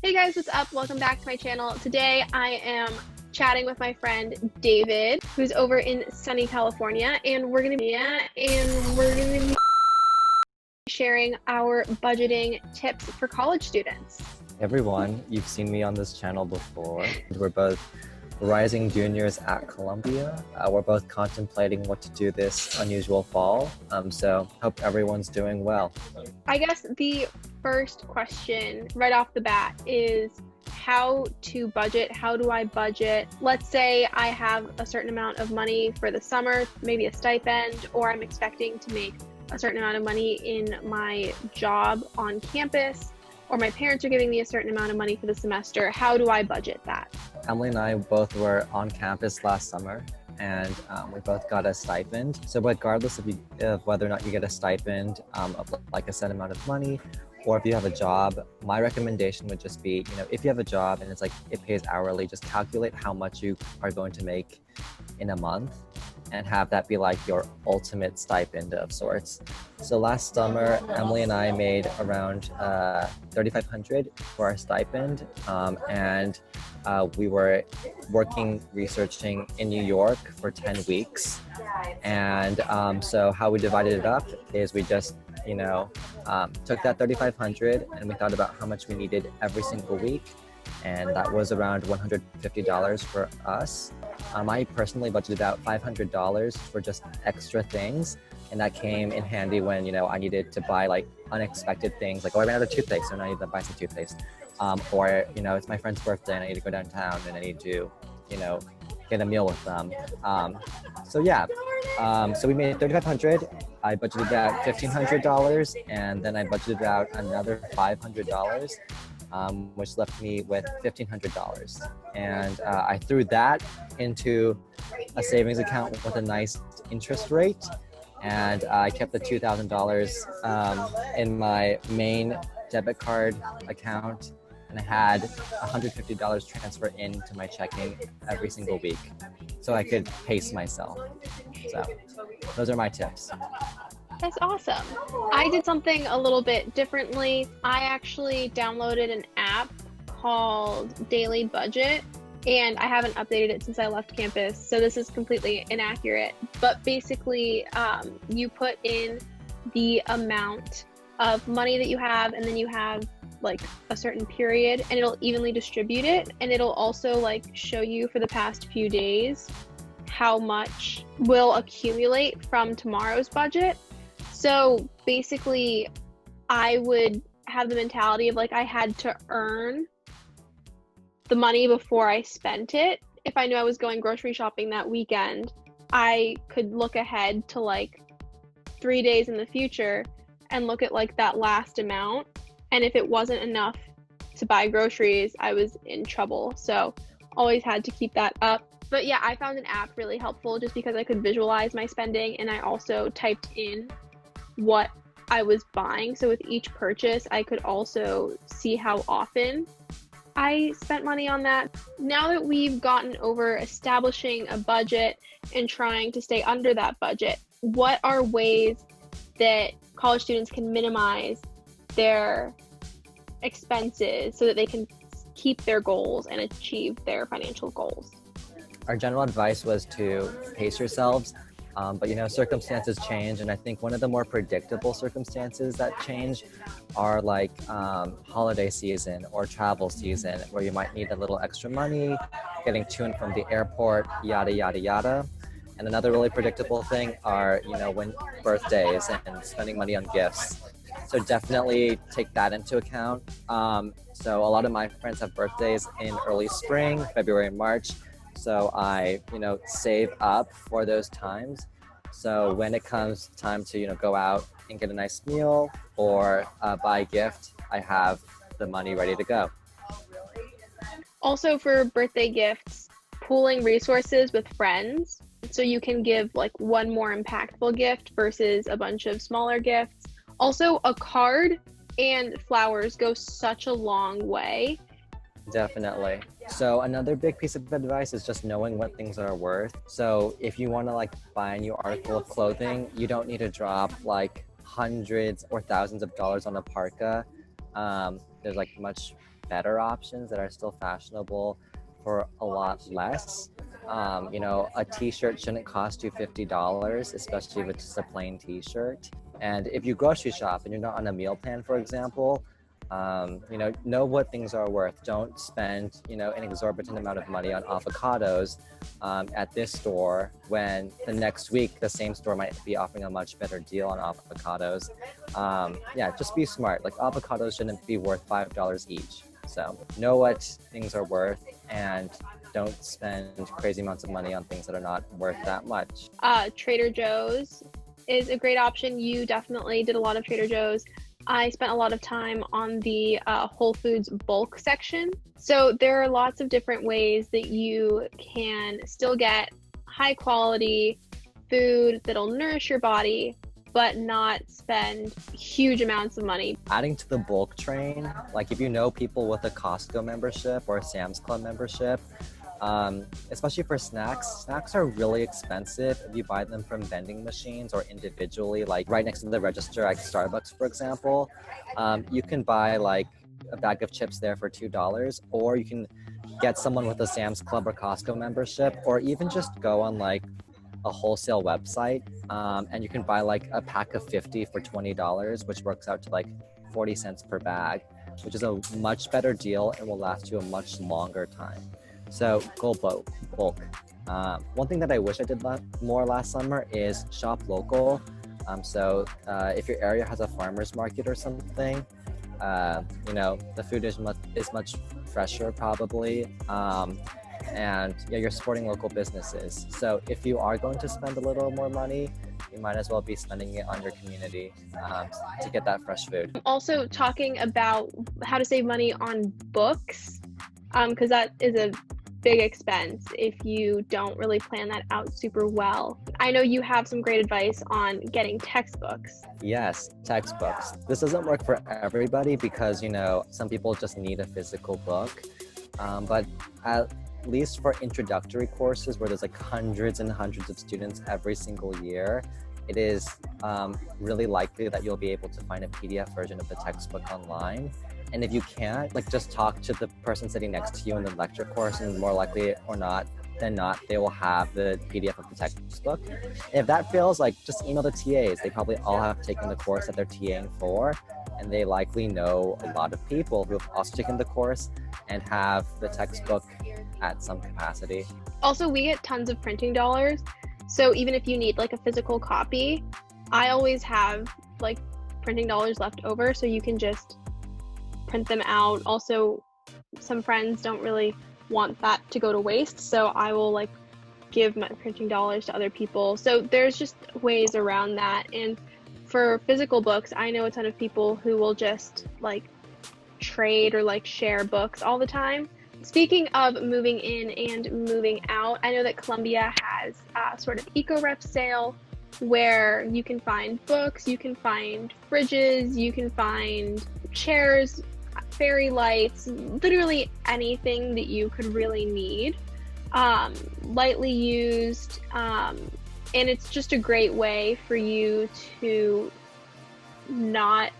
Hey guys, what's up? Welcome back to my channel. Today I am chatting with my friend David, who's over in sunny California, and we're gonna be sharing our budgeting tips for college students. Everyone, you've seen me on this channel before. We're both rising juniors at Columbia. We're both contemplating what to do this unusual fall. So hope everyone's doing well. I guess the first question right off the bat is how to budget. How do I budget? Let's say I have a certain amount of money for the summer, maybe a stipend, or I'm expecting to make a certain amount of money in my job on campus, or my parents are giving me a certain amount of money for the semester. How do I budget that? Emily and I both were on campus last summer, and we both got a stipend. So regardless of whether or not you get a stipend of like a set amount of money, or if you have a job, my recommendation would just be, if you have a job and it's like it pays hourly, just calculate how much you are going to make in a month and have that be like your ultimate stipend of sorts. So last summer, Emily and I made around $3,500 for our stipend, and we were researching in New York for 10 weeks. And so how we divided it up is we just took that $3,500 and we thought about how much we needed every single week, and that was around $150 for us. I personally budgeted out $500 for just extra things, and that came in handy when I needed to buy like unexpected things, like I ran out of toothpaste and I need to buy some toothpaste, or it's my friend's birthday and I need to go downtown and I need to get a meal with them. So we made $3,500. I budgeted out $1,500, and then I budgeted out another $500, which left me with $1,500. And I threw that into a savings account with a nice interest rate, and I kept the $2,000 in my main debit card account, and I had $150 transfer into my checking every single week so I could pace myself. So those are my tips. That's awesome. I did something a little bit differently. I actually downloaded an app called Daily Budget, and I haven't updated it since I left campus, so this is completely inaccurate. But basically, you put in the amount of money that you have, and then you have like a certain period, and it'll evenly distribute it, and it'll also like show you for the past few days how much will accumulate from tomorrow's budget. So basically, I would have the mentality of like I had to earn the money before I spent it. If I knew I was going grocery shopping that weekend, I could look ahead to like 3 days in the future and look at like that last amount. And if it wasn't enough to buy groceries, I was in trouble. So always had to keep that up. But yeah, I found an app really helpful just because I could visualize my spending, and I also typed in what I was buying. So with each purchase, I could also see how often I spent money on that. Now that we've gotten over establishing a budget and trying to stay under that budget, what are ways that college students can minimize their expenses so that they can keep their goals and achieve their financial goals? Our general advice was to pace yourselves, but circumstances change, and I think one of the more predictable circumstances that change are like holiday season or travel season, where you might need a little extra money, getting to and from the airport, yada, yada, yada. And another really predictable thing are, when birthdays and spending money on gifts. So definitely take that into account. So a lot of my friends have birthdays in early spring, February and March. So I, save up for those times. So when it comes time to, go out and get a nice meal or buy a gift, I have the money ready to go. Also for birthday gifts, pooling resources with friends so you can give like one more impactful gift versus a bunch of smaller gifts. Also, a card and flowers go such a long way. Definitely. So another big piece of advice is just knowing what things are worth. So if you want to like buy a new article of clothing, you don't need to drop like hundreds or thousands of dollars on a parka. There's like much better options that are still fashionable for a lot less. A t-shirt shouldn't cost you $50, especially if it's just a plain t-shirt. And if you grocery shop and you're not on a meal plan, for example, know what things are worth. Don't spend, an exorbitant amount of money on avocados at this store when the next week the same store might be offering a much better deal on avocados. Just be smart. Like, avocados shouldn't be worth $5 each. So know what things are worth and don't spend crazy amounts of money on things that are not worth that much. Trader Joe's is a great option. You definitely did a lot of Trader Joe's. I spent a lot of time on the Whole Foods bulk section. So there are lots of different ways that you can still get high quality food that'll nourish your body, but not spend huge amounts of money. Adding to the bulk train, like if you know people with a Costco membership or a Sam's Club membership, especially for snacks are really expensive if you buy them from vending machines or individually, like right next to the register at Starbucks, for example. You can buy like a bag of chips there for $2, or you can get someone with a Sam's Club or Costco membership, or even just go on like a wholesale website, and you can buy like a pack of 50 for $20, which works out to like 40 cents per bag, which is a much better deal and will last you a much longer time. So go bulk. One thing that I wish I did more last summer is shop local. So if your area has a farmer's market or something, the food is much fresher probably. And you're supporting local businesses. So if you are going to spend a little more money, you might as well be spending it on your community to get that fresh food. Also talking about how to save money on books, because that is a big expense if you don't really plan that out super well. I know you have some great advice on getting textbooks. Yes, textbooks. This doesn't work for everybody because, some people just need a physical book. But at least for introductory courses where there's like hundreds and hundreds of students every single year, it is really likely that you'll be able to find a PDF version of the textbook online. And if you can't, just talk to the person sitting next to you in the lecture course, and more likely than not, they will have the PDF of the textbook. If that fails, just email the TAs. They probably all have taken the course that they're TAing for, and they likely know a lot of people who have also taken the course and have the textbook at some capacity. Also, we get tons of printing dollars. So even if you need a physical copy, I always have printing dollars left over, so you can just print them out. Also, some friends don't really want that to go to waste, so I will give my printing dollars to other people. So there's just ways around that. And for physical books, I know a ton of people who will just trade or share books all the time. Speaking of moving in and moving out, I know that Columbia has a sort of eco-rep sale where you can find books, you can find fridges, you can find chairs, fairy lights, literally anything that you could really need, lightly used, and it's just a great way for you to not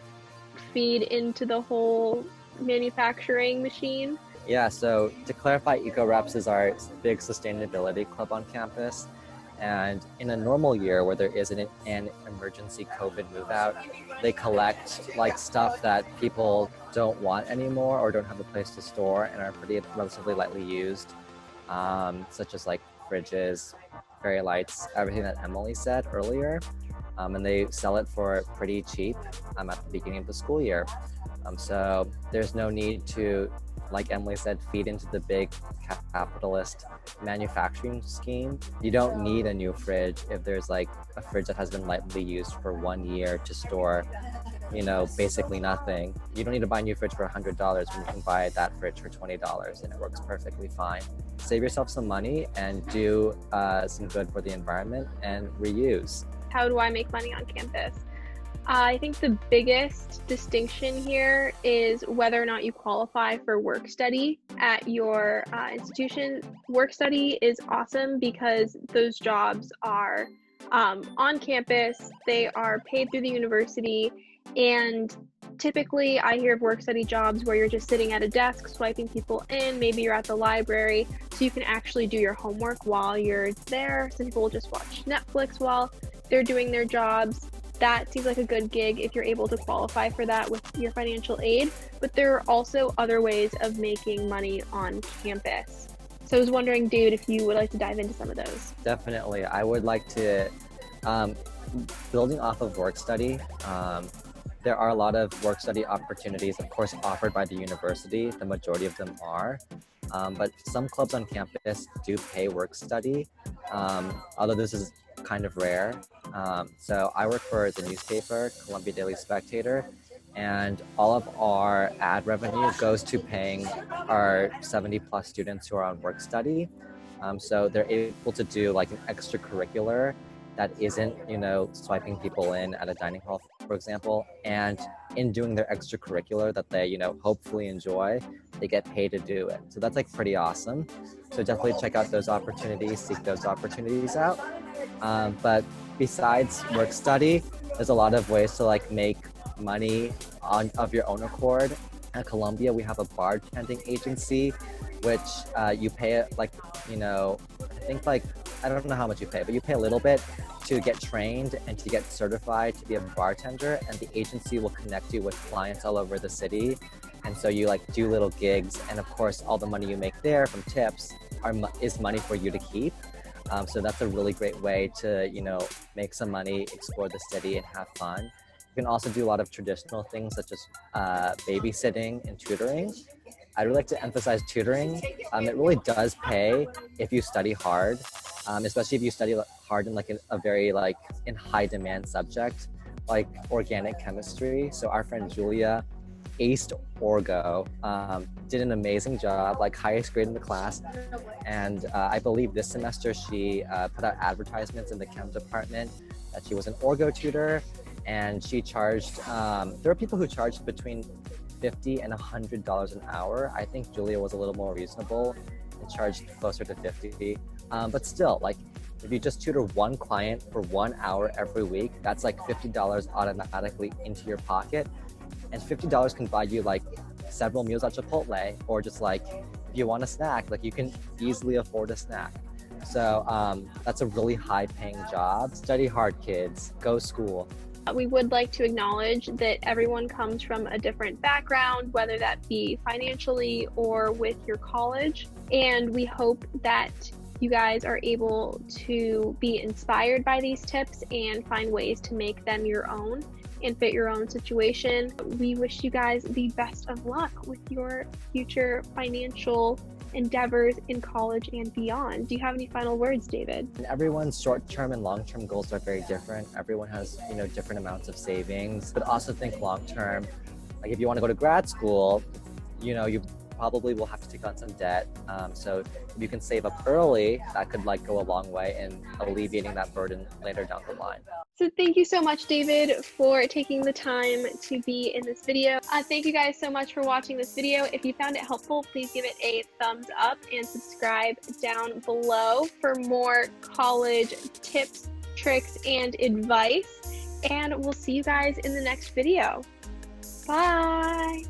feed into the whole manufacturing machine. Yeah, so to clarify, EcoReps is our big sustainability club on campus. And in a normal year where there isn't an emergency COVID move out, they collect stuff that people don't want anymore or don't have a place to store and are pretty relatively lightly used, such as fridges, fairy lights, everything that Emily said earlier. And they sell it for pretty cheap at the beginning of the school year. So there's no need to, like Emily said, feed into the big capitalist manufacturing scheme. You don't need a new fridge if there's a fridge that has been lightly used for 1 year to store, basically nothing. You don't need to buy a new fridge for $100 when you can buy that fridge for $20 and it works perfectly fine. Save yourself some money and do some good for the environment and reuse. How do I make money on campus? I think the biggest distinction here is whether or not you qualify for work study at your institution. Work study is awesome because those jobs are on campus, they are paid through the university, and Typically, I hear of work study jobs where you're just sitting at a desk swiping people in. Maybe you're at the library, so you can actually do your homework while you're there. Some people will just watch Netflix while they're doing their jobs. That seems like a good gig if you're able to qualify for that with your financial aid. But there are also other ways of making money on campus. So I was wondering, David, if you would like to dive into some of those. Definitely. I would like to, building off of work study, there are a lot of work study opportunities, of course, offered by the university. The majority of them are. But some clubs on campus do pay work study, although this is kind of rare. So I work for the newspaper, Columbia Daily Spectator, and all of our ad revenue goes to paying our 70 plus students who are on work study. So they're able to do like an extracurricular that isn't, swiping people in at a dining hall, for example. And in doing their extracurricular that they, hopefully enjoy, they get paid to do it. So that's like pretty awesome. So definitely check out those opportunities, seek those opportunities out. But besides work study, there's a lot of ways to like make money of your own accord. At Columbia, we have a bartending agency, which you pay like, I think like, I don't know how much you pay, but you pay a little bit to get trained and to get certified to be a bartender, and the agency will connect you with clients all over the city. And so you like do little gigs, and of course all the money you make there from tips is money for you to keep. So that's a really great way to, make some money, explore the city, and have fun. You can also do a lot of traditional things such as babysitting and tutoring. I'd really like to emphasize tutoring. It really does pay if you study hard, especially if you study hard in like a very like in high demand subject, like organic chemistry. So our friend Julia aced Orgo, did an amazing job, like highest grade in the class. And I believe this semester she put out advertisements in the chem department that she was an Orgo tutor, and she charged, there are people who charged between $50 and $100 an hour. I think Julia was a little more reasonable and charged closer to $50. But still, like if you just tutor one client for 1 hour every week, that's like $50 automatically into your pocket. And $50 can buy you like several meals at Chipotle, or just like if you want a snack, like you can easily afford a snack. So that's a really high paying job. Study hard, kids, go school. We would like to acknowledge that everyone comes from a different background, whether that be financially or with your college. And we hope that you guys are able to be inspired by these tips and find ways to make them your own and fit your own situation. We wish you guys the best of luck with your future financial endeavors in college and beyond. Do you have any final words, David? And everyone's short-term and long-term goals are very different. Everyone has, different amounts of savings, but also think long-term. Like if you want to go to grad school, you probably will have to take on some debt. So if you can save up early, that could like go a long way in alleviating that burden later down the line. So thank you so much, David, for taking the time to be in this video. Thank you guys so much for watching this video. If you found it helpful, please give it a thumbs up and subscribe down below for more college tips, tricks, and advice. And we'll see you guys in the next video. Bye.